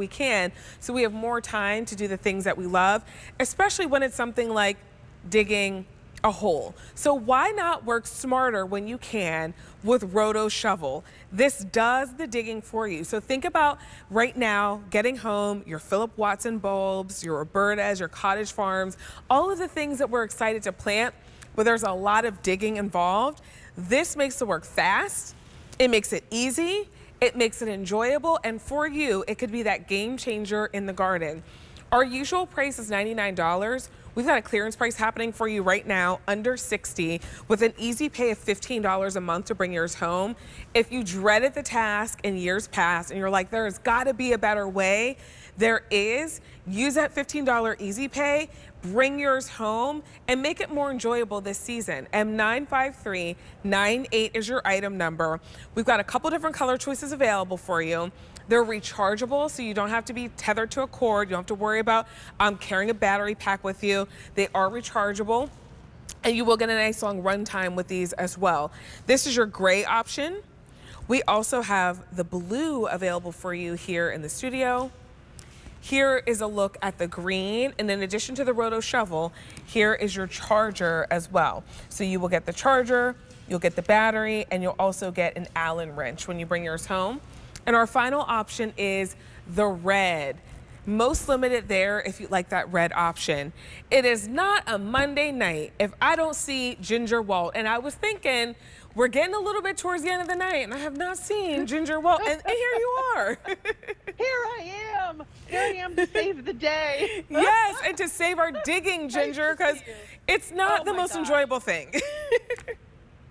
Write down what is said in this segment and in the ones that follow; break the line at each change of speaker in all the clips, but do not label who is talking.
we can so we have more time to do the things that we love, especially when it's something like digging a hole. So why not work smarter when you can with Rotoshovel? This does the digging for you. So think about right now getting home your Philip Watson bulbs, your Robertas, your cottage farms, all of the things that we're excited to plant, but there's a lot of digging involved. This makes the work fast, it makes it easy, it makes it enjoyable, and for you, it could be that game changer in the garden. Our usual price is $99. We've got a clearance price happening for you right now, under $60, with an easy pay of $15 a month to bring yours home. If you dreaded the task in years past and you're like, there's gotta be a better way, there is. Use that $15 easy pay, bring yours home, and make it more enjoyable this season. M95398 is your item number. We've got a couple different color choices available for you. They're rechargeable, so you don't have to be tethered to a cord. You don't have to worry about carrying a battery pack with you. They are rechargeable, and you will get a nice long run time with these as well. This is your gray option. We also have the blue available for you here in the studio. Here is a look at the green, and in addition to the Rotoshovel, here is your charger as well. So you will get the charger, you'll get the battery, and you'll also get an Allen wrench when you bring yours home. And our final option is the red. Most limited there if you like that red option. It is not a Monday night if I don't see Ginger Walt. And I was thinking, we're getting a little bit towards the end of the night and I have not seen Ginger Walt. And here you are.
Here I am. Here I am to save the day.
Yes, and to save our digging, Ginger, because it's not the most enjoyable thing.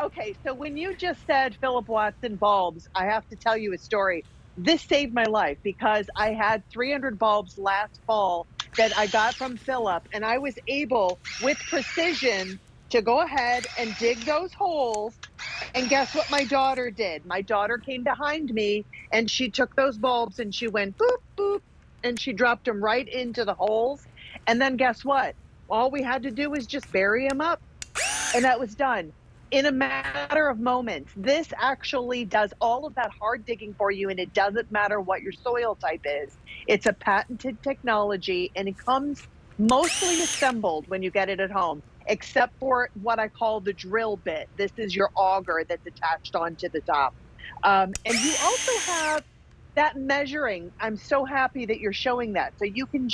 Okay, so when you just said Philip Watson bulbs, I have to tell you a story. This saved my life because I had 300 bulbs last fall that I got from Philip, and I was able, with precision, to go ahead and dig those holes. And guess what my daughter did? My daughter came behind me, and she took those bulbs, and she went boop, boop, and she dropped them right into the holes. And then guess what? All we had to do was just bury them up, and that was done. In a matter of moments. This actually does all of that hard digging for you, and it doesn't matter what your soil type is. It's a patented technology, and it comes mostly assembled when you get it at home, except for what I call the drill bit. This is your auger that's attached onto the top. And you also have that measuring. I'm so happy that you're showing that. So you can,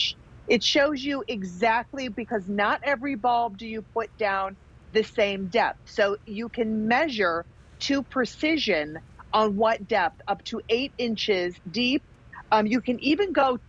it shows you exactly, because not every bulb do you put down the same depth. So you can measure to precision on what depth, up to 8 inches deep. You can even go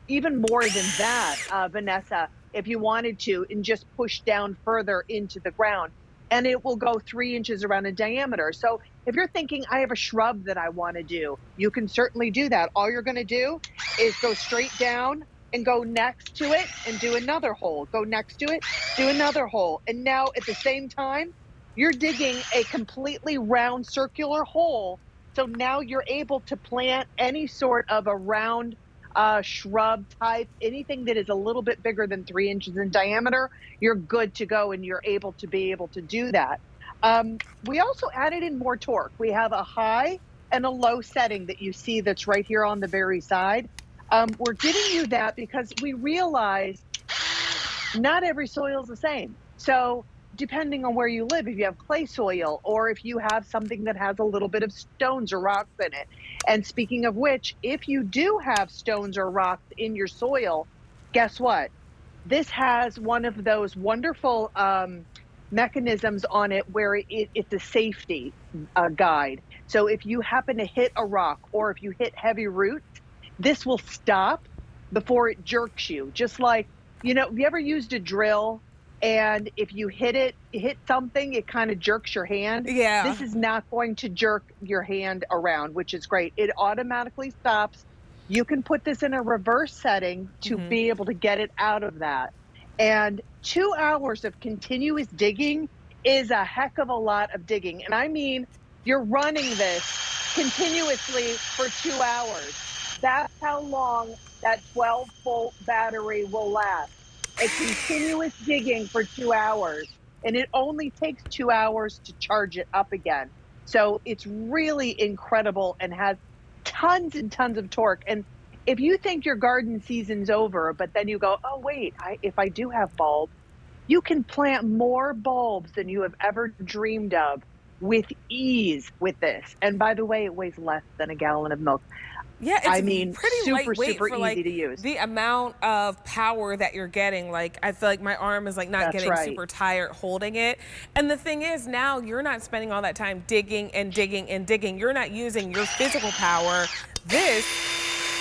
even more than that, Vanessa, if you wanted to, and just push down further into the ground. And it will go 3 inches around in diameter. So if you're thinking, I have a shrub that I want to do, you can certainly do that. All you're going to do is go straight down and go next to it and do another hole. Go next to it, do another hole. And now at the same time, you're digging a completely round circular hole. So now you're able to plant any sort of a round shrub type, anything that is a little bit bigger than 3 inches in diameter, you're good to go, and you're able to do that. We also added in more torque. We have a high and a low setting that you see that's right here on the very side. We're giving you that because we realize not every soil is the same. So depending on where you live, if you have clay soil or if you have something that has a little bit of stones or rocks in it. And speaking of which, if you do have stones or rocks in your soil, guess what? This has one of those wonderful mechanisms on it where it's a safety guide. So if you happen to hit a rock or if you hit heavy roots, this will stop before it jerks you. Just like, you know, have you ever used a drill and if you hit something, it kind of jerks your hand?
Yeah.
This is not going to jerk your hand around, which is great. It automatically stops. You can put this in a reverse setting to be able to get it out of that. And 2 hours of continuous digging is a heck of a lot of digging. And I mean, you're running this continuously for 2 hours. That's how long that 12-volt battery will last. A continuous digging for 2 hours. And it only takes 2 hours to charge it up again. So it's really incredible and has tons and tons of torque. And If you think your garden season's over, but then you go, oh, wait, if I do have bulbs, you can plant more bulbs than you have ever dreamed of with ease with this. And by the way, it weighs less than a gallon of milk.
Yeah, it's
I mean,
pretty
super,
lightweight
super
for
easy
like
to use.
the amount of power that you're getting. Like I feel like my arm is like not
That's
getting
right.
super tired holding it. And the thing is now you're not spending all that time digging and digging and digging. You're not using your physical power. This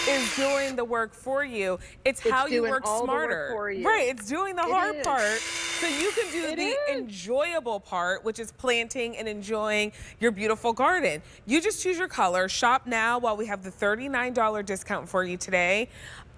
is doing the work for you. It's how you
doing
work
all the work
smarter.
for you.
Right, it's doing the
It
hard
is.
part. So you can do
It
the
is.
enjoyable part, which is planting and enjoying your beautiful garden. You just choose your color. Shop now while we have the $39 discount for you today.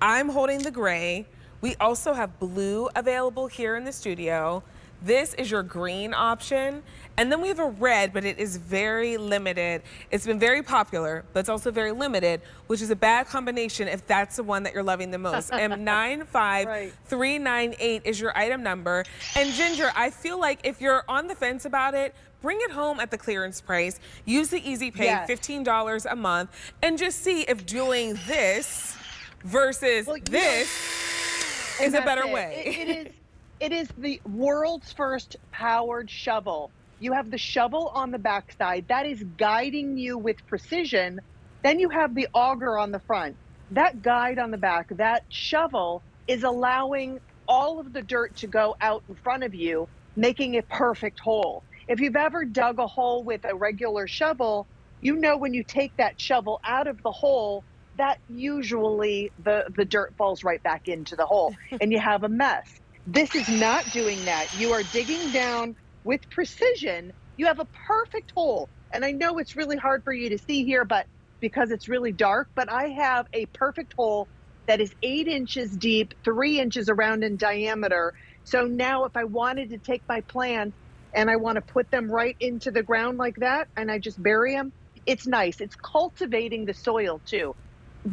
I'm holding the gray. We also have blue available here in the studio. This is your green option. And then we have a red, but it is very limited. It's been very popular, but it's also very limited, which is a bad combination if that's the one that you're loving the most. M95398 is your item number. And Ginger, I feel like if you're on the fence about it, bring it home at the clearance price. Use the Easy Pay,
Yes.
$15 a month, and just see if doing this versus this is a better way.
It is the world's first powered shovel. You have the shovel on the backside that is guiding you with precision. Then you have the auger on the front. That guide on the back, that shovel is allowing all of the dirt to go out in front of you, making a perfect hole. If you've ever dug a hole with a regular shovel, you know when you take that shovel out of the hole, that usually the dirt falls right back into the hole and you have a mess. This is not doing that. You are digging down with precision. You have a perfect hole. And I know it's really hard for you to see here, but because it's really dark, but I have a perfect hole that is 8 inches deep, 3 inches around in diameter. So now if I wanted to take my plants and I want to put them right into the ground like that, and I just bury them, it's nice. It's cultivating the soil too,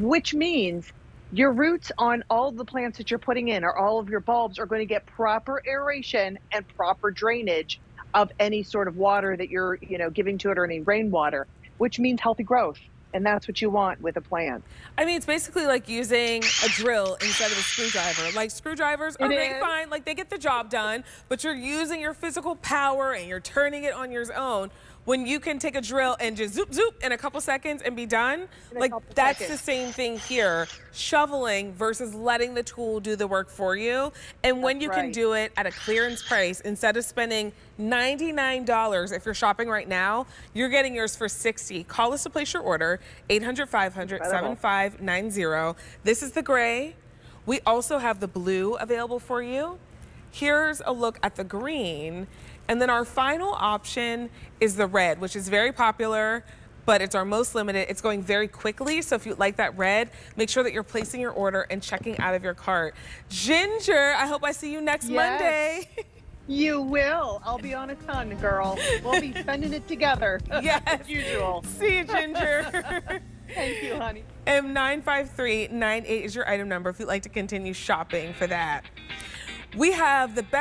which means your roots on all the plants that you're putting in or all of your bulbs are going to get proper aeration and proper drainage of any sort of water that you're, giving to it or any rainwater, which means healthy growth. And that's what you want with a plant.
I mean, it's basically like using a drill instead of a screwdriver. Like screwdrivers are great, fine, like they get the job done, but you're using your physical power and you're turning it on your own. When you can take a drill and just zoop, zoop in a couple seconds and be done, like that's the same thing here. Shoveling versus letting the tool do the work for you. And when you can do it at a clearance price, instead of spending $99 if you're shopping right now, you're getting yours for $60. Call us to place your order, 800-500-7590. This is the gray. We also have the blue available for you. Here's a look at the green. And then our final option is the red, which is very popular, but it's our most limited. It's going very quickly, so if you like that red, make sure that you're placing your order and checking out of your cart. Ginger, I hope I see you next Monday.
You will. I'll be on a ton, girl. We'll be spending it together.
Yes.
As usual.
See you, Ginger.
Thank you, honey.
M95398 is your item number if you'd like to continue shopping for that. We have the best